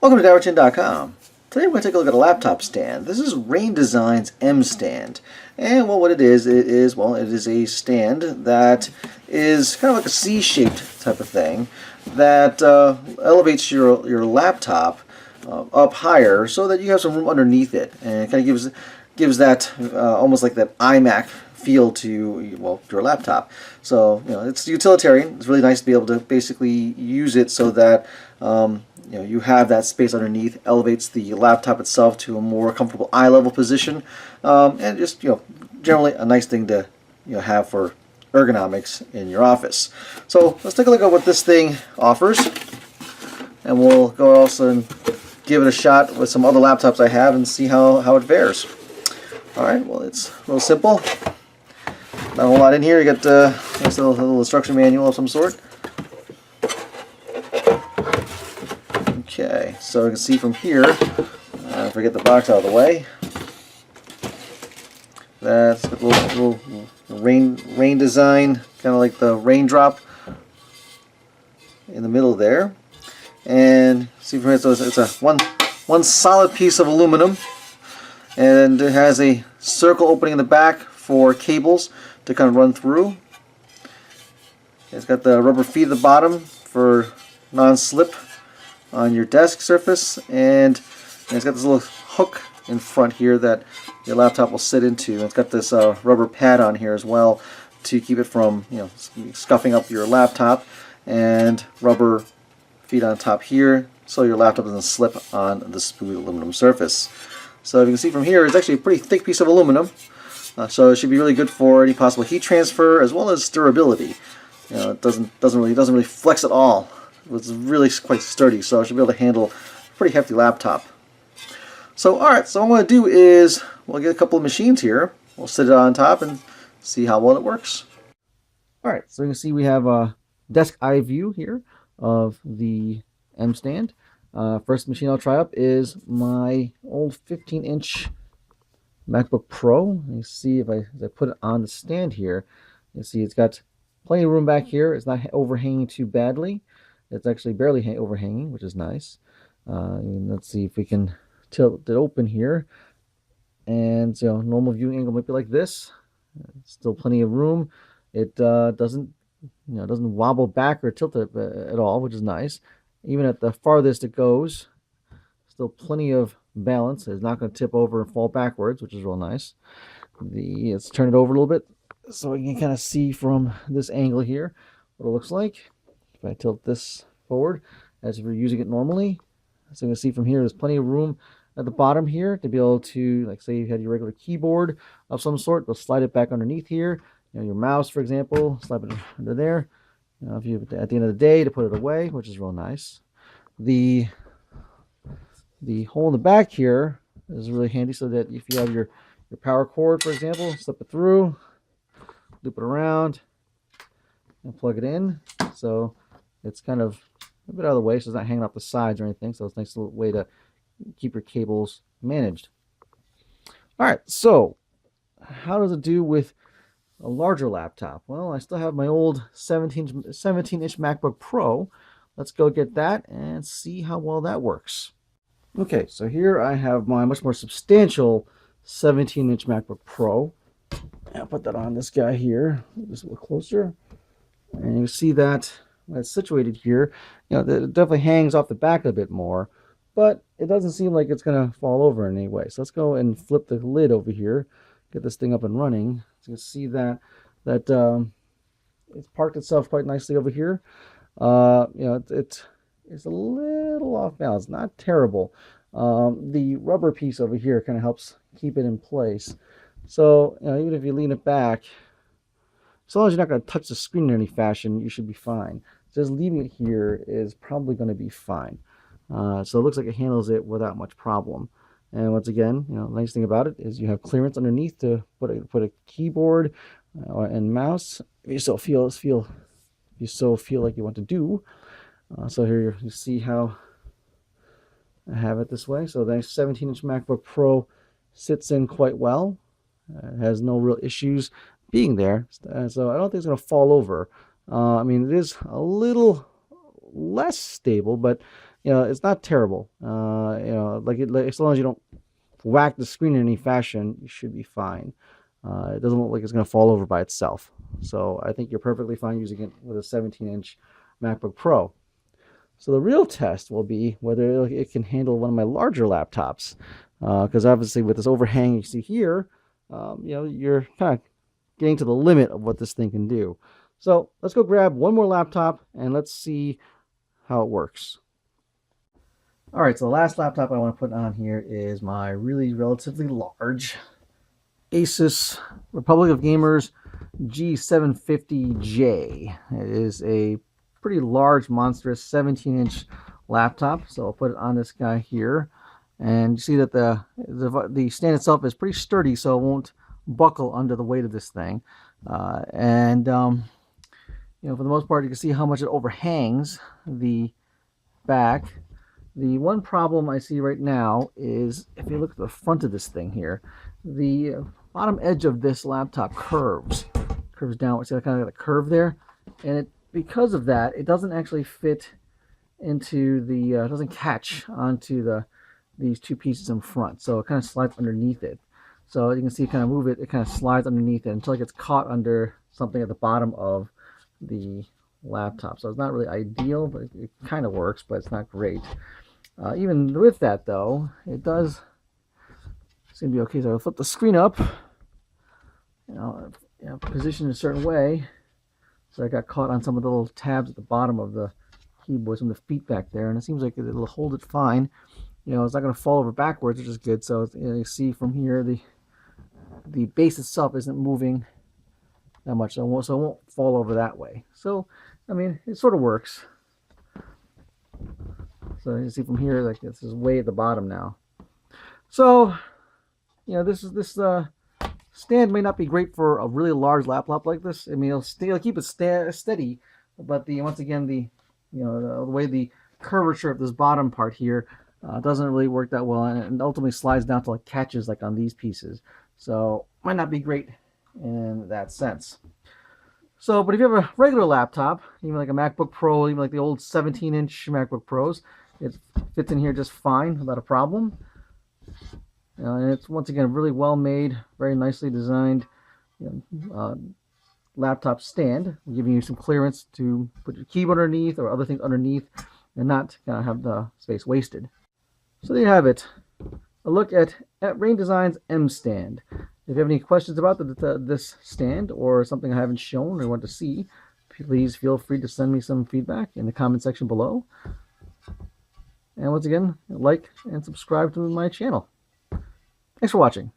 Welcome to DowerChin.com. Today we're going to take a look at a laptop stand. This is Rain Design's mStand. And well, what it is it is a stand that is kind of like a C-shaped type of thing that elevates your laptop up higher so that you have some room underneath it. And it kind of gives that almost like that iMac feel to, well, your laptop. So, you know, it's utilitarian. It's really nice to be able to basically use it so that you know, you have that space underneath, elevates the laptop itself to a more comfortable eye level position, and just, you know, generally a nice thing to, you know, have for ergonomics in your office. So let's take a look at what this thing offers, and we'll go also and give it a shot with some other laptops I have and see how it fares. Alright, well, it's real simple. Not a whole lot in here. You got a nice little instruction manual of some sort. Okay, so you can see from here, if I get the box out of the way, that's a little rain design, kind of like the raindrop in the middle there. And see from here, so it's a one solid piece of aluminum, and it has a circle opening in the back for cables to kind of run through. It's got the rubber feet at the bottom for non-slip on your desk surface, and it's got this little hook in front here that your laptop will sit into. It's got this rubber pad on here as well to keep it from, you know, scuffing up your laptop, and rubber feet on top here so your laptop doesn't slip on the smooth aluminum surface. So if you can see from here, it's actually a pretty thick piece of aluminum. So it should be really good for any possible heat transfer as well as durability. You know, it doesn't really flex at all. It's really quite sturdy, so it should be able to handle a pretty hefty laptop. So alright, so what I'm going to do is we'll get a couple of machines here. We'll sit it on top and see how well it works. Alright, so you can see we have a desk eye view here of the mStand. First machine I'll try up is my old 15-inch Macbook Pro. You see if I put it on the stand here, you see it's got plenty of room back here. It's not overhanging too badly. It's actually barely overhanging, which is nice. Let's see if we can tilt it open here. And so normal viewing angle might be like this. Still plenty of room. It doesn't wobble back or tilt it at all, which is nice. Even at the farthest it goes, still plenty of balance. It's not going to tip over and fall backwards, which is real nice. Let's turn it over a little bit so we can kind of see from this angle here what it looks like. If I tilt this forward as if you're using it normally, so you can see from here there's plenty of room at the bottom here to be able to, like, say you had your regular keyboard of some sort, they'll slide it back underneath here. You know, your mouse, for example, slide it under there. You know, if you at the end of the day to put it away, which is real nice. The hole in the back here is really handy, so that if you have your power cord, for example, slip it through, loop it around, and plug it in. So it's kind of a bit out of the way, so it's not hanging off the sides or anything. So it's a nice little way to keep your cables managed. All right, so how does it do with a larger laptop? Well, I still have my old 17-inch MacBook Pro. Let's go get that and see how well that works. Okay, so here I have my much more substantial 17-inch MacBook Pro. I'll put that on this guy here, just a little closer. And you see that when it's situated here, you know, it definitely hangs off the back a bit more, but it doesn't seem like it's going to fall over in any way. So let's go and flip the lid over here, get this thing up and running. So you can see that it's parked itself quite nicely over here. You know, it's a little off balance, not terrible. The rubber piece over here kind of helps keep it in place. So, you know, even if you lean it back, as long as you're not going to touch the screen in any fashion, you should be fine. Just leaving it here is probably going to be fine. So it looks like it handles it without much problem. And once again, you know, the nice thing about it is you have clearance underneath to put a keyboard and mouse if you so feel like you want to do. So here you see how I have it this way. So the 17-inch MacBook Pro sits in quite well. It has no real issues being there. So I don't think it's going to fall over. I mean, it is a little less stable, but it's not terrible. Like as long as you don't whack the screen in any fashion, you should be fine. It doesn't look like it's going to fall over by itself. So I think you're perfectly fine using it with a 17-inch MacBook Pro. So the real test will be whether it can handle one of my larger laptops. Because obviously with this overhang you see here, you're kind of getting to the limit of what this thing can do. So let's go grab one more laptop and let's see how it works. All right, so the last laptop I want to put on here is my really relatively large Asus Republic of Gamers G750J. It is a pretty large, monstrous 17-inch laptop. So I'll put it on this guy here. And you see that the stand itself is pretty sturdy, so it won't buckle under the weight of this thing. For the most part, you can see how much it overhangs the back. The one problem I see right now is if you look at the front of this thing here, the bottom edge of this laptop curves downward. See, kind of got a curve there, and because of that, it doesn't actually fit into the it doesn't catch onto these two pieces in front, so it kind of slides underneath it. So you can see, kind of move it, it kind of slides underneath it until it gets caught under something at the bottom of the laptop. So it's not really ideal, but it kind of works, but it's not great. Even with that, though, it does seem to be okay. So I'll flip the screen up, position in a certain way. So I got caught on some of the little tabs at the bottom of the keyboard, some of the feet back there, and it seems like it'll hold it fine. It's not going to fall over backwards, which is good. So you see from here, the base itself isn't moving that much, so it won't fall over that way. So, I mean, it sort of works. So you see from here, like this is way at the bottom now. So, this stand may not be great for a really large laptop like this. I mean, it'll keep it steady, but once again, the way the curvature of this bottom part here doesn't really work that well, and ultimately slides down to like catches like on these pieces. So might not be great in that sense. So, but if you have a regular laptop, even like a MacBook Pro, even like the old 17-inch MacBook Pros, it fits in here just fine without a problem. And it's, once again, really well made, very nicely designed laptop stand, giving you some clearance to put your keyboard underneath or other things underneath and not have the space wasted. So there you have it, a look at Rain Design's mStand. If you have any questions about this stand or something I haven't shown or want to see, please feel free to send me some feedback in the comment section below. And once again, like and subscribe to my channel. Thanks for watching.